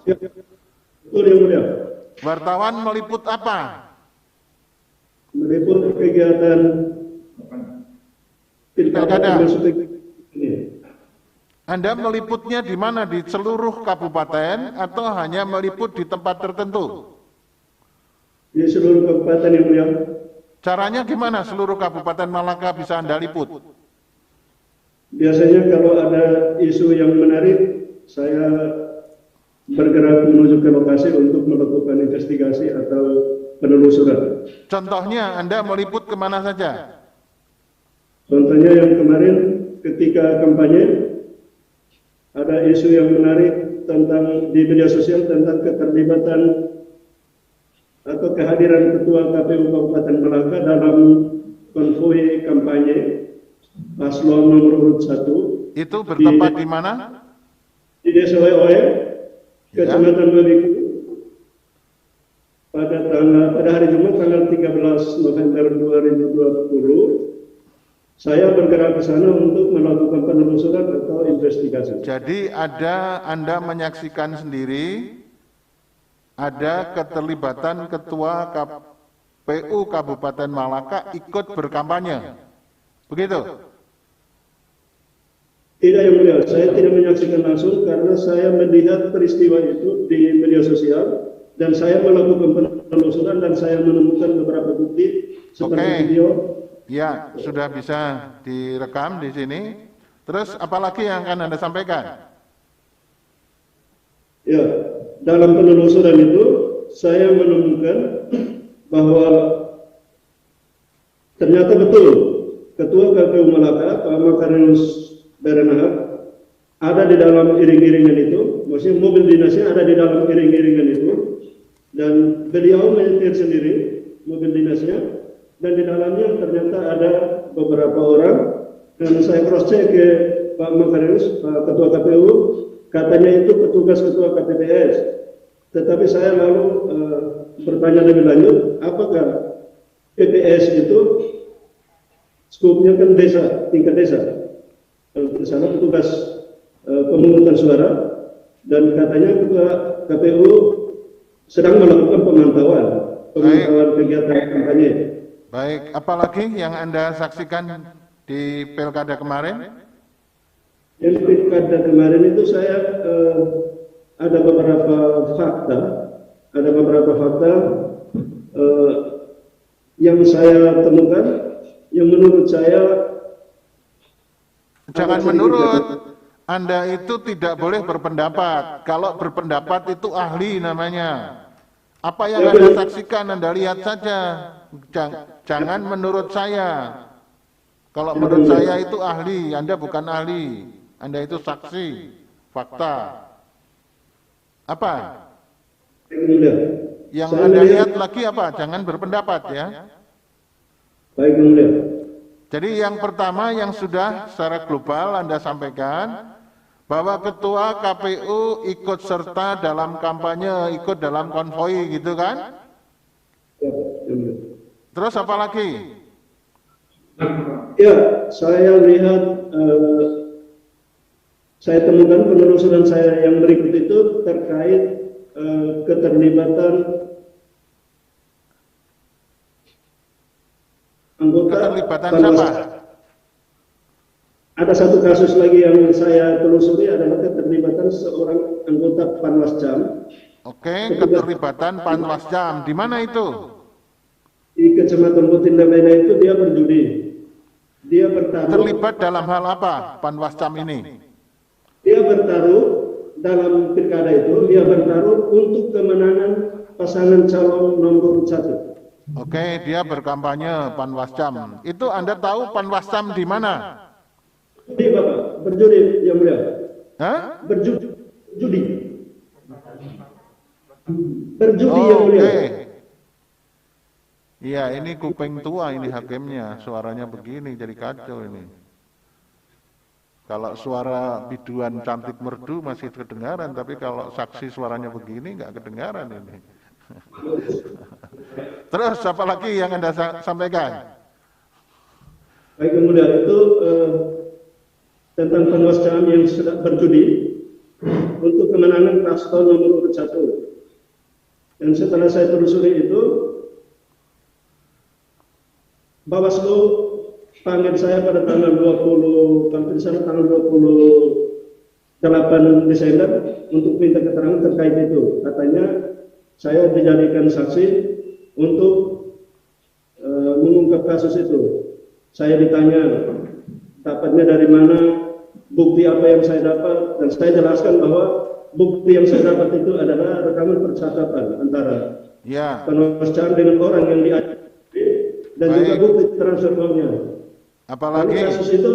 Ya, betul yang mulia. Wartawan meliput apa? Meliput kegiatan Pilkada. ini. Anda meliputnya di mana? Di seluruh kabupaten atau hanya meliput di tempat tertentu? Di seluruh kabupaten yang mulia. Caranya gimana seluruh kabupaten Malaka bisa Anda liput? Biasanya kalau ada isu yang menarik, saya bergerak menuju ke lokasi untuk melakukan investigasi atau penelusuran. Contohnya Anda meliput kemana saja? Contohnya yang kemarin ketika kampanye, ada isu yang menarik tentang di media sosial tentang keterlibatan atau kehadiran Ketua KPU Kabupaten Malaka dalam konvoi kampanye paslon nomor urut 1. Itu bertempat di mana? Di Desa Oe, Kecamatan Babiku, pada hari Jumat tanggal 13 November 2020. Saya bergerak ke sana untuk melakukan penelusuran atau investigasi. Jadi Anda menyaksikan sendiri ada keterlibatan Ketua KPU Kabupaten Malaka ikut berkampanye. Begitu? Tidak yang mulia, saya tidak menyaksikan langsung karena saya melihat peristiwa itu di media sosial dan saya melakukan penelusuran dan saya menemukan beberapa bukti seperti video. Ya, sudah bisa direkam di sini. Terus apalagi yang akan Anda sampaikan? Ya, dalam penelusuran itu saya menemukan bahwa ternyata betul Ketua KPU Malaka, Pak Makarius Berenahap, ada di dalam iring-iringan itu, maksudnya mobil dinasnya ada di dalam iring-iringan itu, dan beliau menyetir sendiri mobil dinasnya, dan di dalamnya ternyata ada beberapa orang, dan saya cross check ke Pak Makarius, Pak Ketua KPU, katanya itu petugas Ketua KPPS. Tetapi saya lalu bertanya lebih lanjut, apakah PPS itu skupnya kan desa, tingkat desa. Di sana petugas pemungutan suara, dan katanya Ketua KPU sedang melakukan pemantauan kegiatan kampanye. Baik, apalagi yang Anda saksikan di pilkada kemarin? Yang pilkada kemarin itu saya ada beberapa fakta yang saya temukan, yang menurut saya. Jangan menurut, Anda itu tidak boleh berpendapat. Kalau berpendapat itu ahli namanya. Apa yang Anda saksikan, Anda lihat saja. Jangan menurut saya. Kalau menurut saya itu ahli, Anda bukan ahli. Anda itu saksi, fakta. Apa? Yang Anda lihat lagi apa? Jangan berpendapat ya. Baik, mulia. Jadi yang pertama yang sudah secara global Anda sampaikan bahwa Ketua KPU ikut serta dalam kampanye, ikut dalam konvoi gitu kan? Terus apa lagi? Ya, saya lihat, saya temukan penelusuran saya yang berikut itu terkait keterlibatan anggota. Keterlibatan siapa? Ada satu kasus lagi yang saya telusuri adalah keterlibatan seorang anggota Panwascam. Oke, keterlibatan Panwascam. Di mana itu? Di Kecamatan Butinda Mena itu dia berjudi. Dia bertaruh. Terlibat dalam hal apa Panwascam ini? Dia bertaruh dalam pilkada itu, dia bertaruh untuk kemenangan pasangan calon nomor 1. Oke, dia berkampanye Panwascam. Itu Anda tahu Panwascam di mana? Judi, Bapak, berjudi yang mulia. Hah? Berjudi. Berjudi yang mulia. Iya, ini kuping tua ini hakimnya, suaranya begini jadi kacau ini. Kalau suara biduan cantik merdu masih kedengaran, tapi kalau saksi suaranya begini nggak kedengaran ini. Terus apa lagi yang Anda sampaikan? Baik, kemudian itu tentang Panwascam yang sedang berjudi. untuk kemenangan paslon nomor urut 1. Dan setelah saya telusuri itu, Bawaslu panggil saya pada tanggal 20, kalau tidak salah tanggal 28 Desember untuk minta keterangan terkait itu. Katanya saya dijadikan saksi untuk mengungkap kasus itu. Saya ditanya dapatnya dari mana, bukti apa yang saya dapat, dan saya jelaskan bahwa bukti yang saya dapat itu adalah rekaman percakapan antara Panos Chan dengan orang yang diajak dan juga bukti transfer uangnya. Apalagi kasus itu,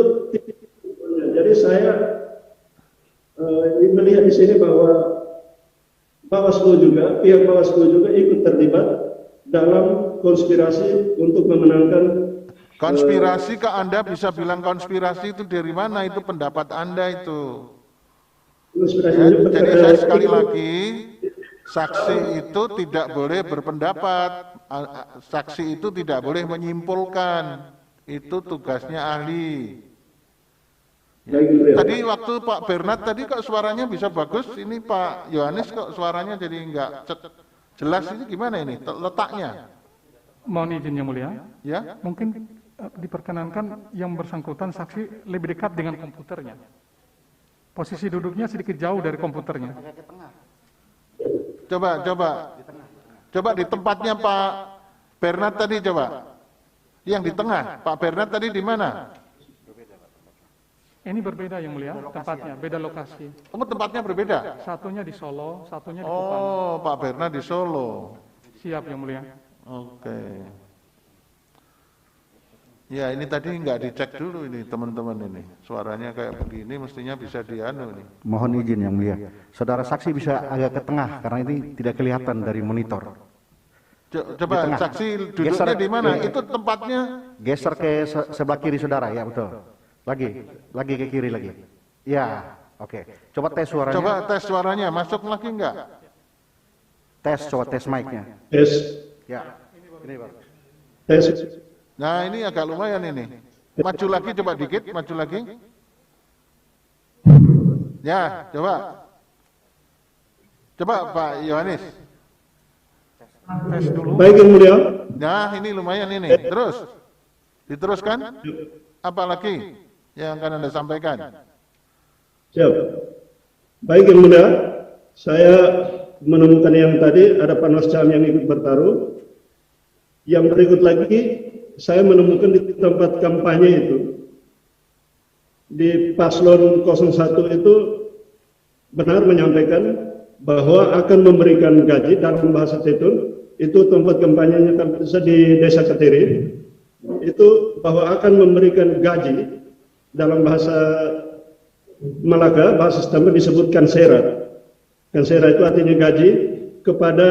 jadi saya melihat di sini bahwa Bawaslu juga, pihak Bawaslu juga ikut terlibat dalam konspirasi untuk memenangkan. konspirasi ke Anda bisa bilang konspirasi itu dari mana? Itu pendapat Anda itu. Ya, jadi saya sekali lagi, saksi itu tidak boleh berpendapat, saksi itu tidak boleh menyimpulkan, itu tugasnya ahli. Ya. Tadi waktu Pak Bernard tadi kok suaranya bisa bagus, ini Pak Yohanes kok suaranya jadi enggak jelas, ini gimana ini letaknya? Mohon izin yang mulia, Ya, mungkin diperkenankan yang bersangkutan saksi lebih dekat dengan komputernya. Posisi duduknya sedikit jauh dari komputernya. Coba di tempatnya Pak Bernard tadi coba. Yang di tengah, Pak Bernard tadi di mana? Ini berbeda yang mulia, tempatnya, beda lokasi. Oh, tempatnya berbeda? Satunya di Solo, satunya di Kupang. Oh, Pak Bernard di Solo. Siap yang mulia. Oke. Ya, ini tadi nggak dicek dulu ini teman-teman ini. Suaranya kayak begini mestinya bisa dianu nih. Mohon izin yang mulia. Saudara saksi bisa agak ke tengah karena ini tidak kelihatan dari monitor. Coba saksi duduknya di mana? Itu tempatnya. Geser ke sebelah kiri saudara, ya betul. Lagi ke kiri lagi. Ya, oke. Coba tes suaranya. Coba tes suaranya, masuk lagi enggak? Coba tes mic-nya. Tes. Ya. Ini Pak. Tes. Nah, ini agak lumayan ini. Maju lagi coba dikit, maju lagi. Ya, coba. Coba Pak Yohanes. Tes dulu. Baik yang mulia. Nah, ini lumayan ini. Terus. Diteruskan? Apalagi yang akan Anda sampaikan? Siap. Baik yang mulia, saya menemukan yang tadi ada Panos Chan yang ikut bertaruh. Yang berikut lagi, saya menemukan di tempat kampanye itu, di paslon 01 itu benar menyampaikan bahwa akan memberikan gaji dalam bahasa Tetun, itu tempat kampanyenya di Desa Ketiri, itu bahwa akan memberikan gaji dalam bahasa Malaka, bahasa Setempat disebutkan sera. Kansera itu artinya gaji kepada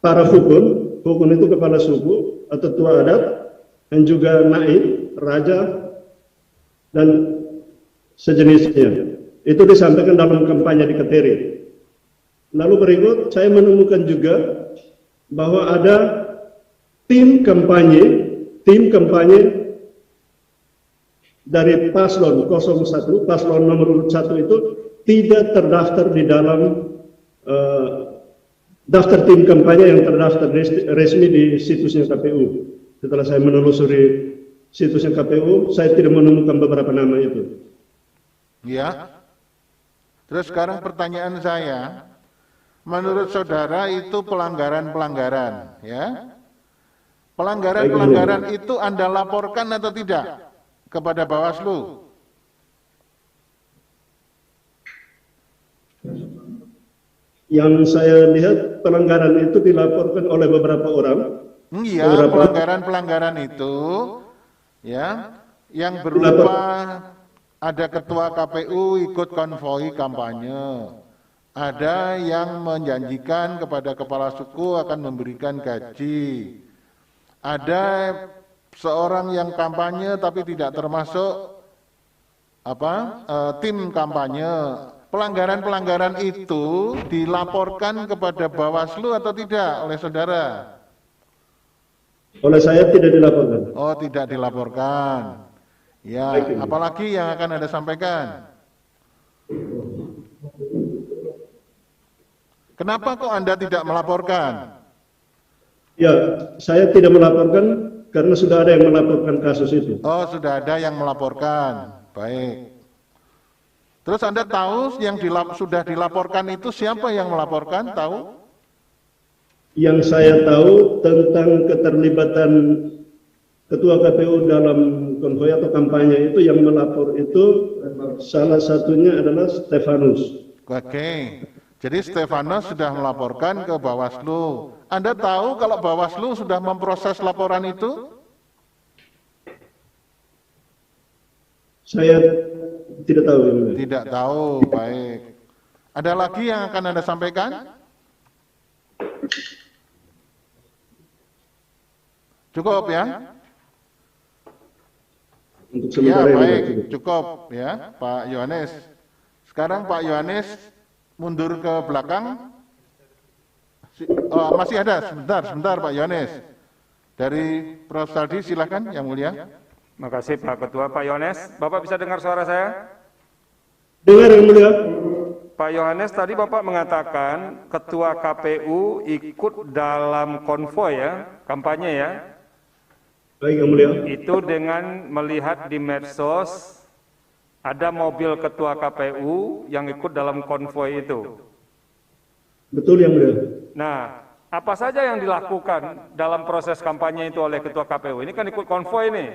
para hukun itu kepala suku atau tua adat, dan juga naib, raja, dan sejenisnya. Itu disampaikan dalam kampanye di Ketiri. Lalu berikut saya menemukan juga bahwa ada tim kampanye dari paslon 01, paslon nomor urut 1 itu tidak terdaftar di dalam daftar tim kampanye yang terdaftar resmi di situsnya KPU. Setelah saya menelusuri situsnya KPU, saya tidak menemukan beberapa nama itu. Ya. Terus sekarang pertanyaan saya, menurut saudara itu pelanggaran-pelanggaran, ya? Pelanggaran-pelanggaran itu Anda laporkan atau tidak kepada Bawaslu? Yang saya lihat pelanggaran itu dilaporkan oleh beberapa orang. Iya, pelanggaran-pelanggaran itu ya yang berupa ada ketua KPU ikut konvoi kampanye. Ada yang menjanjikan kepada kepala suku akan memberikan gaji. Ada seorang yang kampanye tapi tidak termasuk tim kampanye. Pelanggaran-pelanggaran itu dilaporkan kepada Bawaslu atau tidak oleh saudara? Oleh saya tidak dilaporkan. Oh, tidak dilaporkan. Ya, apalagi yang akan Anda sampaikan? Kenapa kok Anda tidak melaporkan? Ya, saya tidak melaporkan karena sudah ada yang melaporkan kasus itu. Oh, sudah ada yang melaporkan. Baik. Terus Anda tahu yang sudah dilaporkan itu siapa yang melaporkan? Tahu? Yang saya tahu tentang keterlibatan Ketua KPU dalam konvoy atau kampanye itu yang melapor itu salah satunya adalah Stefanus. Oke. Jadi Stefanus sudah melaporkan ke Bawaslu. Anda tahu kalau Bawaslu sudah memproses laporan itu? Saya tidak tahu. Yang mulia. Tidak tahu, baik. Ada lagi yang akan Anda sampaikan? Cukup ya? Untuk Ya, sementara ini, baik, cukup. cukup ya, Pak Yohanes. Sekarang Pak Yohanes mundur ke belakang. Oh, masih ada, sebentar Pak Yohanes. Dari Prof. Saldi silakan, yang mulia. Terima kasih Pak Ketua. Pak Yohanes, Bapak bisa dengar suara saya? Dengar yang mulia. Pak Yohanes, tadi Bapak mengatakan Ketua KPU ikut dalam konvoy ya, kampanye ya. Baik yang mulia. Itu dengan melihat di medsos ada mobil Ketua KPU yang ikut dalam konvoy itu. Betul yang mulia. Nah, apa saja yang dilakukan dalam proses kampanye itu oleh Ketua KPU? Ini kan ikut konvoy nih.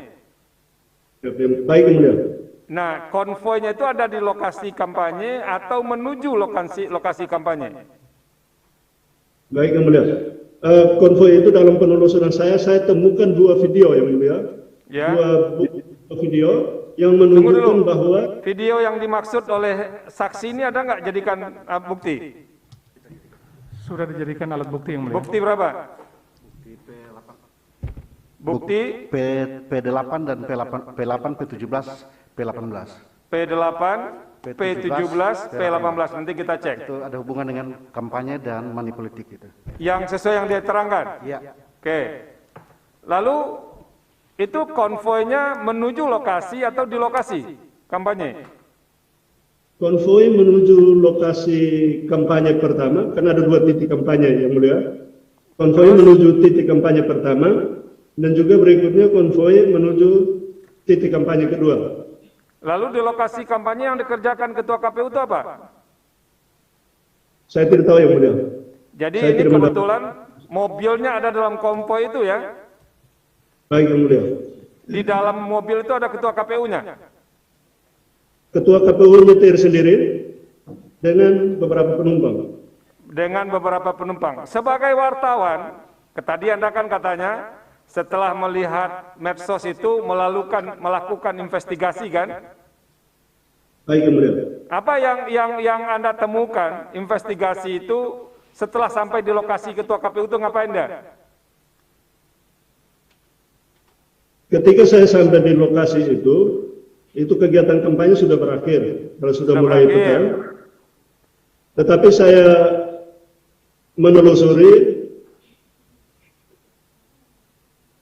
Baik yang mulia. Nah, konvoynya itu ada di lokasi kampanye atau menuju lokasi kampanye? Baik yang mulia. Konvoy itu dalam penelusuran saya temukan dua video yang mulia. Ya. Dua video yang Tunggu dulu. menunjukkan bahwa Video yang dimaksud oleh saksi ini ada nggak jadikan bukti? Sudah dijadikan alat bukti yang mulia. Bukti berapa? Bukti P8 dan P8, P17, P18. P8, P17, P18. Nanti kita cek. Itu ada hubungan dengan kampanye dan money politik itu. Yang sesuai yang dia terangkan. Iya. Oke. Lalu itu konvoynya menuju lokasi atau di lokasi kampanye? konvoy menuju lokasi kampanye pertama, karena ada dua titik kampanye yang mulia. Konvoy menuju titik kampanye pertama, dan juga berikutnya konvoy menuju titik kampanye kedua. Lalu di lokasi kampanye yang dikerjakan Ketua KPU itu apa? Saya tidak tahu yang mulia. Jadi Saya ini tidak kebetulan mobilnya ada dalam konvoy itu ya. Baik yang mulia. Di dalam mobil itu ada Ketua KPU-nya. Ketua KPU nyetir sendiri dengan beberapa penumpang. Dengan beberapa penumpang. Sebagai wartawan, tadi Anda kan katanya setelah melihat medsos itu melakukan investigasi kan? Baik yang mulia. Apa yang Anda temukan investigasi itu setelah sampai di lokasi Ketua KPU itu ngapain Anda? Ketika saya sampai di lokasi itu kegiatan kampanye sudah berakhir, kalau sudah mulai petang. Tetapi saya menelusuri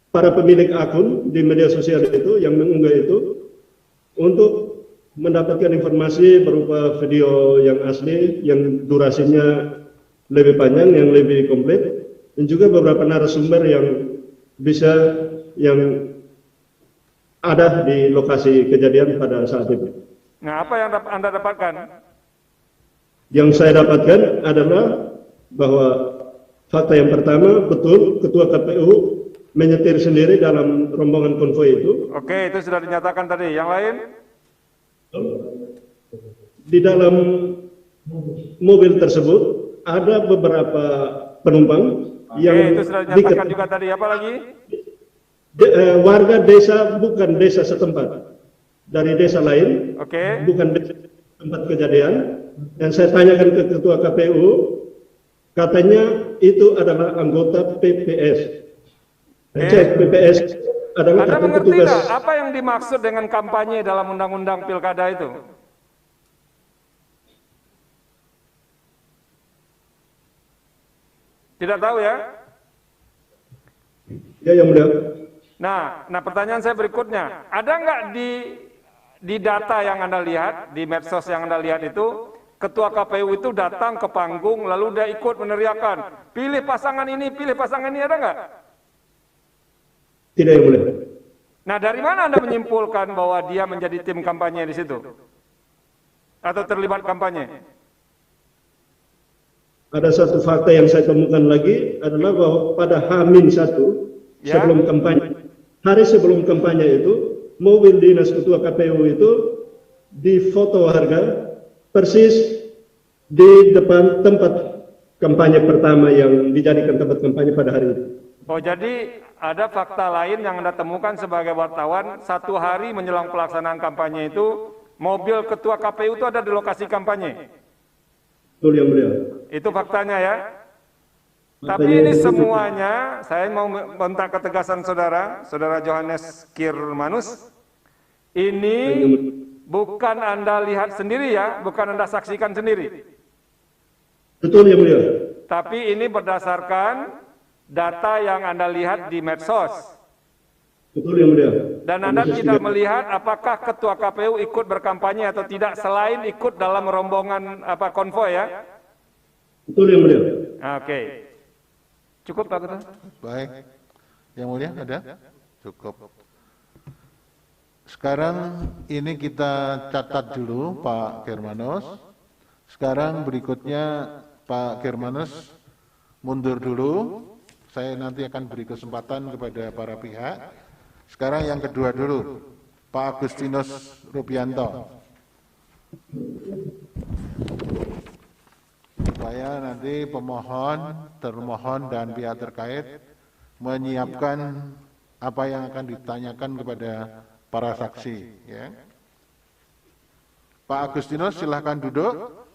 para pemilik akun di media sosial itu yang mengunggah itu untuk mendapatkan informasi berupa video yang asli, yang durasinya lebih panjang, yang lebih komplit, dan juga beberapa narasumber yang ada di lokasi kejadian pada saat itu. Nah, apa yang Anda dapatkan? Yang saya dapatkan adalah bahwa fakta yang pertama, betul Ketua KPU menyetir sendiri dalam rombongan konvoy itu. Oke, itu sudah dinyatakan tadi. Yang lain? Di dalam mobil tersebut ada beberapa penumpang yang itu sudah dinyatakan juga tadi. Apa lagi? Warga desa, bukan desa setempat, dari desa lain, bukan desa tempat kejadian. Dan saya tanyakan ke Ketua KPU, katanya itu adalah anggota PPS. Cek PPS adalah Anda mengerti petugas. nggak apa yang dimaksud dengan kampanye dalam undang-undang pilkada itu? Tidak tahu ya? Ya, yang mulia. Nah pertanyaan saya berikutnya, ada nggak di data yang Anda lihat, di medsos yang Anda lihat itu, ketua KPU itu datang ke panggung lalu dia ikut meneriakan, pilih pasangan ini, ada nggak? Tidak, yang mulia. Nah, dari mana Anda menyimpulkan bahwa dia menjadi tim kampanye di situ? Atau terlibat kampanye? Ada satu fakta yang saya temukan lagi adalah bahwa pada H-1 Ya. sebelum kampanye, hari sebelum kampanye itu, mobil dinas ketua KPU itu difoto warga persis di depan tempat kampanye pertama yang dijadikan tempat kampanye pada hari itu. Oh, jadi ada fakta lain yang Anda temukan sebagai wartawan, 1 hari menjelang pelaksanaan kampanye itu, mobil ketua KPU itu ada di lokasi kampanye. Betul, yang mulia. Itu faktanya ya. Tapi Faktanya ini itu. semuanya, saya mau minta ketegasan saudara Johannes Kirmanus, ini bukan Anda lihat sendiri ya, bukan Anda saksikan sendiri. Betul, yang mulia. Tapi ini berdasarkan data yang Anda lihat di medsos. Betul, yang mulia. Dan Anda tidak melihat apakah ketua KPU ikut berkampanye atau tidak selain ikut dalam rombongan konvoy ya. Betul, yang mulia. Oke. Cukup Pak Ketua? Baik. Yang mulia ada? Cukup. Sekarang ini kita catat dulu Pak Germanus. Sekarang berikutnya Pak Germanus mundur dulu. Saya nanti akan beri kesempatan kepada para pihak. Sekarang yang kedua dulu, Pak Agustinus Rubianto. Supaya nanti pemohon, termohon, dan pihak terkait menyiapkan apa yang akan ditanyakan kepada para saksi. Ya. Pak Agustinus silahkan duduk.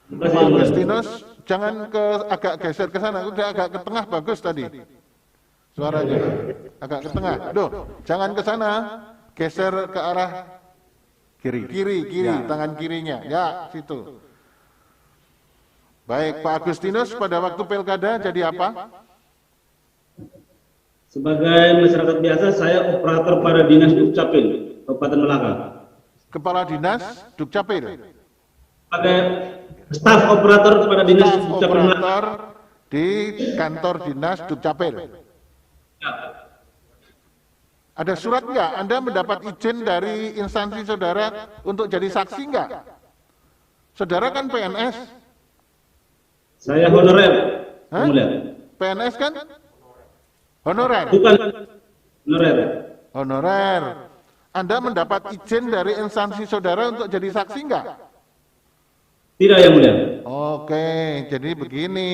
Pak Agustinus jangan agak geser ke sana, udah agak ke tengah bagus tadi. Suaranya agak ke tengah. Jangan ke sana, geser ke arah kiri, tangan kirinya. Ya, situ. Baik, Pak Agustinus pada waktu pilkada jadi apa? Sebagai masyarakat biasa, saya operator pada Dinas Dukcapil, Kabupaten Melaka. Kepala Dinas Dukcapil. Sebagai staf operator pada Dinas Dukcapil Melaka. Operator di kantor Dinas Dukcapil. Ada surat nggak? Anda mendapat izin dari instansi saudara untuk jadi saksi nggak? Saudara kan PNS. Saya honorer, Hah? mulia. PNS kan? Honorer. Bukan honorer. Honorer. Anda mendapat izin dari instansi saudara untuk jadi saksi nggak? Tidak, yang mulia. Oke, jadi begini.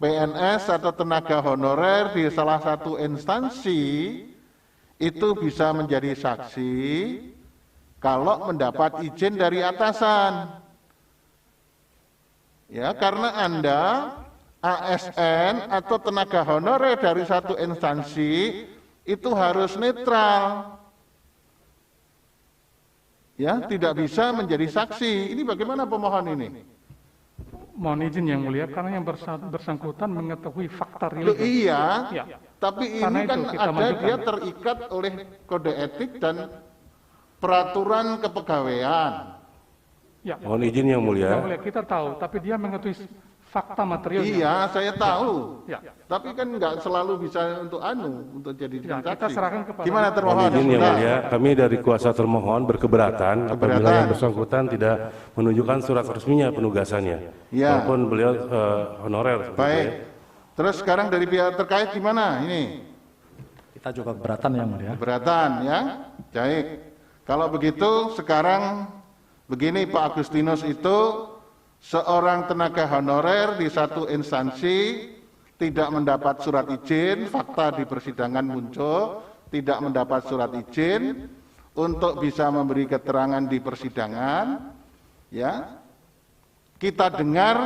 PNS atau tenaga honorer di salah satu instansi itu bisa menjadi saksi kalau mendapat izin dari atasan. Ya, karena Anda ASN atau tenaga honorer dari satu instansi itu harus netral. Ya, tidak bisa menjadi saksi. Ini bagaimana pemohon ini? Mohon izin yang mulia, karena yang bersangkutan mengetahui fakta real. Loh, iya, Ya. tapi ini Karena kan itu kita ada majukan. dia terikat oleh kode etik dan peraturan kepegawaian. Ya. Mohon izin yang Yang mulia. mulia, kita tahu, tapi dia mengetahui fakta materialnya. Iya, saya tahu. Ya. Tapi kan nggak selalu bisa untuk jadi Ya, saksi. kita serahkan kepada- Gimana Mohon termohon? izin yang Nah, mulia. Kami dari kuasa termohon berkeberatan apabila yang bersangkutan tidak menunjukkan surat resminya penugasannya. Ya. Walaupun beliau honorer. seperti Baik. itu. Terus sekarang dari pihak terkait gimana ini? Kita juga keberatan yang mulia. Keberatan ya. Baik. Kalau begitu sekarang begini Pak Agustinus itu seorang tenaga honorer di satu instansi tidak mendapat surat izin, fakta di persidangan muncul, tidak mendapat surat izin untuk bisa memberi keterangan di persidangan, ya. Kita dengar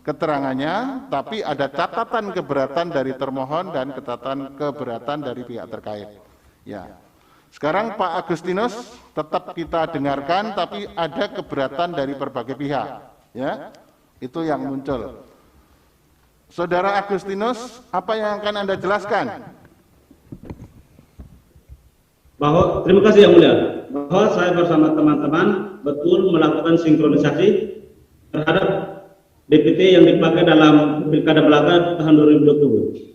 keterangannya, tapi ada catatan keberatan dari termohon dan catatan keberatan dari pihak terkait. Ya. Sekarang Pak Agustinus tetap kita dengarkan, tapi ada keberatan dari berbagai pihak. Ya, itu yang muncul. Saudara Agustinus, apa yang akan Anda jelaskan? Terima kasih yang mulia. Bahwa saya bersama teman-teman betul melakukan sinkronisasi terhadap DPT yang dipakai dalam pilkada belaka tahun 2020.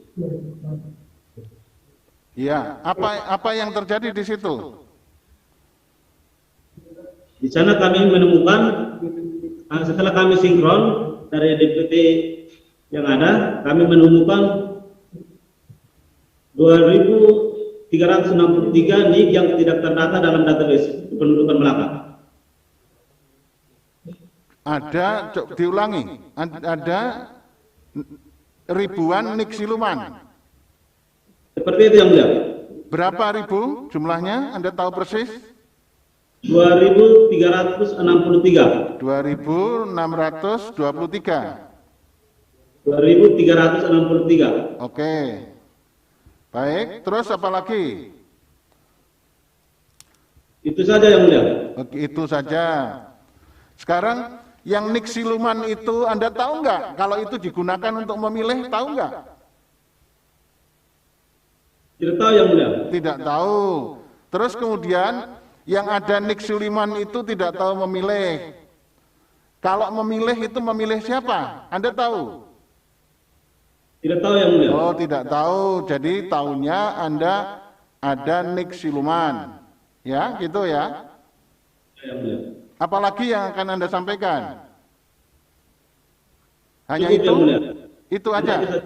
Ya, apa yang terjadi di situ? Di sana kami menemukan setelah kami sinkron dari DPT yang ada, kami menemukan 2.363 NIK yang tidak terdata dalam database kependudukan Melaka. Ada, diulangi, ada ribuan NIK siluman. Seperti itu yang mulia. Berapa ribu jumlahnya? Anda tahu persis? 2.363. 2.623. 2.363. Oke. Baik, terus apa lagi? Itu saja yang mulia. Oke, itu saja. Sekarang yang NIK siluman itu Anda tahu nggak? Kalau itu digunakan untuk memilih, tahu nggak? Tidak tahu yang mulia. Tidak tahu. Terus kemudian yang ada NIK siluman itu tidak tahu memilih. Kalau memilih itu memilih siapa? Anda tahu? Tidak tahu yang mulia. Oh, tidak tahu. Jadi tahunya Anda ada NIK siluman. Ya, gitu ya. Yang mulia. Apalagi yang akan Anda sampaikan? Hanya Cukup, itu? yang mulia. Itu aja.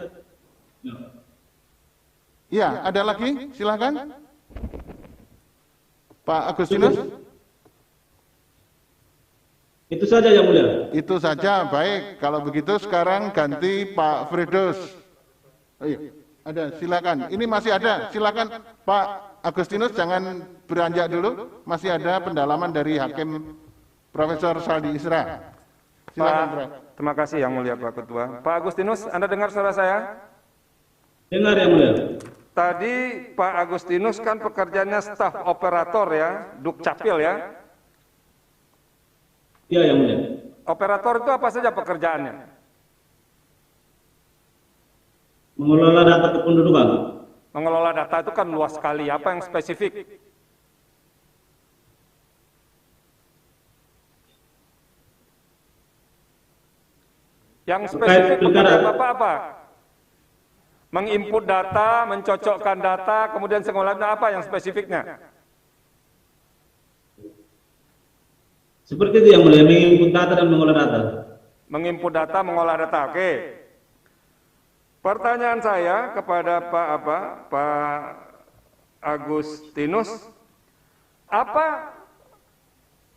Ya, ada lagi? Silakan. Pak Agustinus? Itu saja yang mulia. Itu saja, baik. Kalau begitu sekarang ganti Pak Firdaus. Oh iya, ada, silakan. Ini masih ada, silakan Pak Agustinus, jangan beranjak dulu. Masih ada pendalaman dari Hakim Profesor Saldi Isra. Silakan, Prof. Terima kasih yang mulia Pak Ketua. Pak Agustinus, Anda dengar suara saya? Dengar yang mulia. Tadi Pak Agustinus kan pekerjaannya staf operator ya, Dukcapil ya. Iya yang mulia. Operator itu apa saja pekerjaannya? Mengelola data kependudukan. Mengelola data itu kan luas sekali. Apa yang spesifik? Yang spesifik pekerjaan Bapak apa? Menginput data, mencocokkan data, kemudian pengolahannya apa yang spesifiknya? Seperti itu yang mulia, menginput data dan mengolah data. Menginput data, mengolah data, oke. Pertanyaan saya kepada Pak Agustinus, apa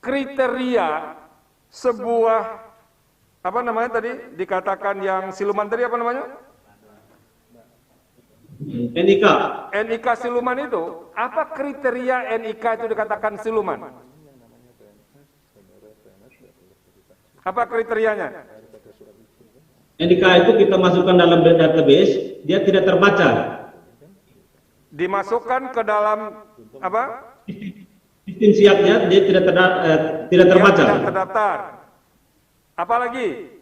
kriteria sebuah apa namanya tadi dikatakan yang siluman tadi apa namanya? NIK. NIK siluman itu, apa kriteria NIK itu dikatakan siluman? Apa kriterianya? NIK itu kita masukkan dalam database, dia tidak terbaca. Dimasukkan ke dalam apa? Sistem siapnya dia tidak terbaca. Dia tidak terdaftar. Apalagi?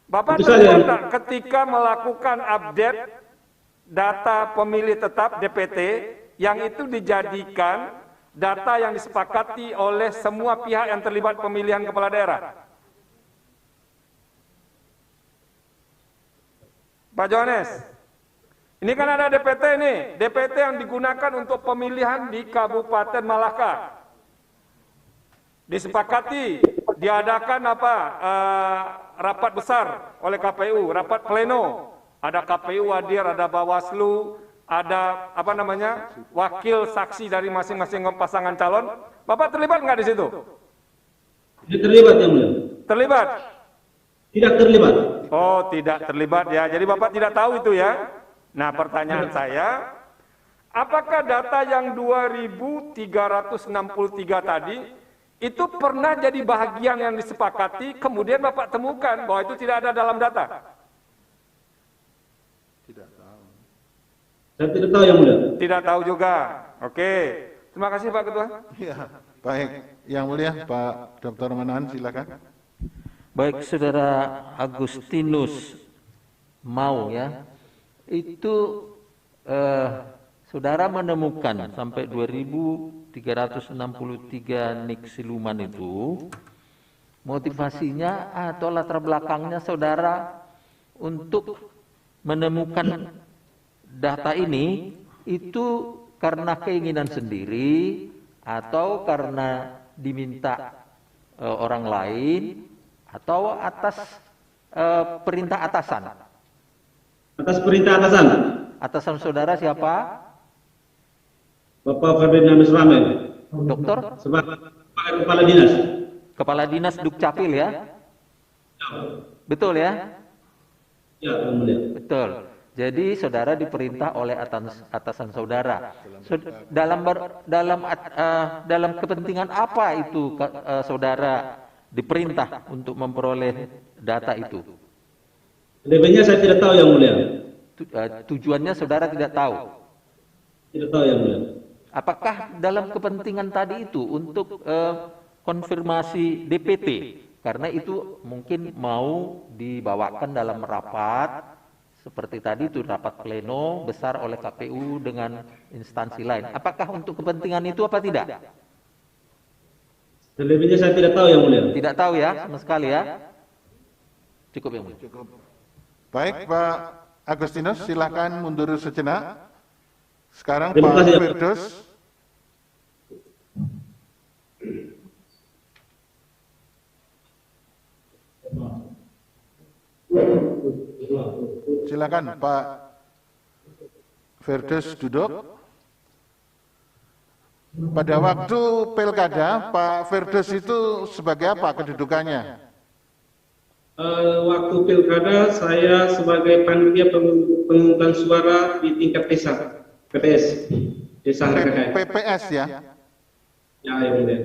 Bapak terlibat tak ketika melakukan update data pemilih tetap DPT yang itu dijadikan data yang disepakati oleh semua pihak yang terlibat pemilihan kepala daerah? Pak Johannes, ini kan ada DPT nih, DPT yang digunakan untuk pemilihan di Kabupaten Malaka. Disepakati, diadakan apa? Rapat besar oleh KPU, rapat pleno. Ada KPU hadir, ada Bawaslu, ada apa namanya? Wakil saksi dari masing-masing pasangan calon. Bapak terlibat nggak di situ? Tidak terlibat yang mulia. Terlibat? Tidak terlibat. Oh, tidak terlibat ya. Jadi Bapak tidak tahu itu ya. Nah, pertanyaan saya, apakah data yang 2.363 tadi itu pernah jadi bahagian yang disepakati, kemudian Bapak temukan bahwa itu tidak ada dalam data? Tidak tahu. Saya tidak tahu yang mulia. Tidak tahu juga. Oke. Terima kasih Pak Ketua. Ya, baik. Yang mulia Pak Dr. Manan, silakan. Baik, Saudara Agustinus mau ya, itu saudara menemukan sampai 2.363 nik siluman itu, motivasinya atau latar belakangnya saudara untuk menemukan data ini itu karena keinginan sendiri atau karena diminta orang lain atau atas perintah atasan? Atas perintah atasan. Atasan saudara siapa? Bapak Ferdinandus Ramel. Dokter? Sebagai kepala dinas. Kepala Dinas Dukcapil ya? Betul ya? Ya, Yang Mulia. Betul. Jadi saudara diperintah oleh atasan saudara. Dalam kepentingan apa itu saudara diperintah untuk memperoleh data itu? Lebihnya saya tidak tahu, Yang Mulia. Tujuannya saudara tidak tahu? Tidak tahu, Yang Mulia. Apakah dalam kepentingan tadi itu untuk konfirmasi DPT? Karena itu mungkin mau dibawakan dalam rapat, seperti tadi itu rapat pleno besar oleh KPU dengan instansi lain. Apakah untuk kepentingan itu apa tidak? Lebihnya saya tidak tahu, Yang Mulia. Tidak tahu ya, sama sekali ya. Cukup Yang Mulia. Baik, Pak Agustinus, silakan mundur sejenak. Sekarang Terima Pak kasih, ya. Firdaus. Silakan Pak Firdaus duduk. Pada waktu pilkada, Pak Firdaus itu sebagai apa kedudukannya? Waktu pilkada saya sebagai panitia pemungutan suara di tingkat desa, PPS, desa Harga. PPS ya? Ya, Yang Mulia.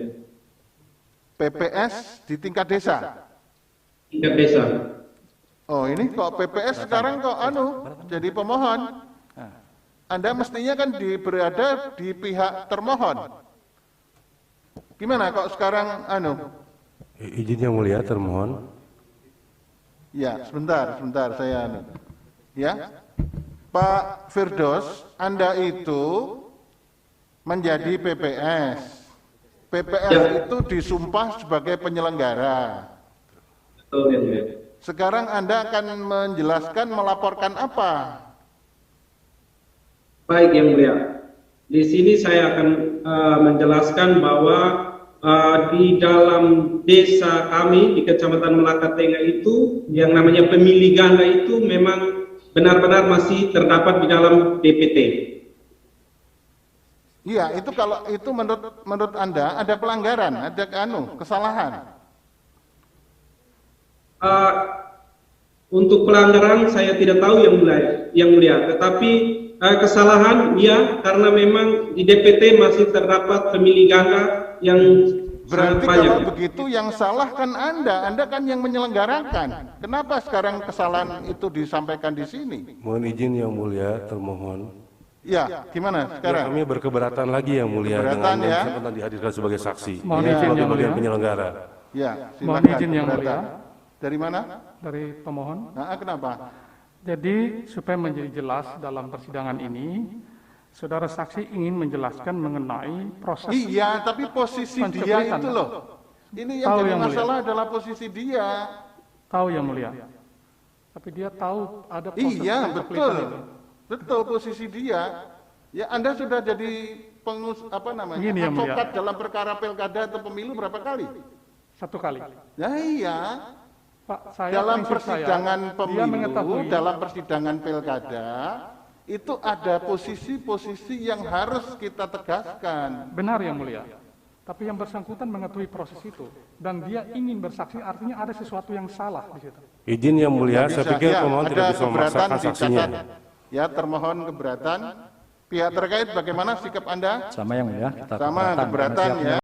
PPS di tingkat desa? Tingkat desa. Oh, ini kok PPS sekarang kok jadi pemohon. Anda mestinya kan berada di pihak termohon. Gimana kok sekarang Izin Yang Mulia, termohon. Ya, sebentar saya Ya. Pak Firdaus, Anda itu menjadi PPS. PPS Ya. itu disumpah sebagai penyelenggara. Betul, Yang Mulia. Sekarang Anda akan menjelaskan melaporkan apa? Baik, Yang Mulia. Di sini saya akan menjelaskan bahwa di dalam desa kami di Kecamatan Melaka Tengah itu yang namanya pemilih ganda itu memang benar-benar masih terdapat di dalam DPT. Iya, itu kalau itu menurut Anda ada pelanggaran, ada kesalahan. Untuk pelanggaran saya tidak tahu Yang Mulia, tetapi kesalahan ya, karena memang di DPT masih terdapat pemilih ganda yang Berarti sangat banyak. kalau begitu yang salah kan Anda kan yang menyelenggarakan. Kenapa sekarang kesalahan itu disampaikan di sini? Mohon izin Yang Mulia, termohon. Ya, gimana Ya, sekarang? kami berkeberatan lagi Yang Mulia Keberatan, dengan ya. yang bersangkutan dihadirkan sebagai saksi. Mohon Ini izin, sebagai Yang bagian Mulia. penyelenggara. Ya, Mohon silakan. izin Yang keberatan. Mulia. Dari mana? Dari pemohon. Nah, kenapa? Jadi supaya menjadi jelas dalam persidangan ini, saudara saksi ingin menjelaskan mengenai proses. Iya, tapi posisi dia pencuplikan. itu loh. Ini yang Tahu, jadi Yang Mulia. masalah adalah posisi dia. Tahu Yang Mulia. Tapi dia tahu ada proses Iya, pencuplikan betul. ini. Betul posisi dia. Ya, Anda sudah jadi Gini, Yang Mulia. advokat dalam perkara pilkada atau pemilu berapa kali? 1 kali. Ya iya. Pak, saya Dalam prinsip persidangan dia pemilu, mengetahui dalam persidangan pilkada, itu ada posisi-posisi yang harus kita tegaskan. benar Yang Mulia. Tapi yang bersangkutan mengetahui proses itu dan dia ingin bersaksi, artinya ada sesuatu yang salah di situ. Izin Yang Mulia, Nggak saya bisa. pikir Ya, pemohon ada tidak bisa keberatan memaksakan saksinya. dicatat. Ya, termohon keberatan. Pihak terkait bagaimana sikap Anda? Sama yang mulia, kita Sama keberatan, keberatan karena ya.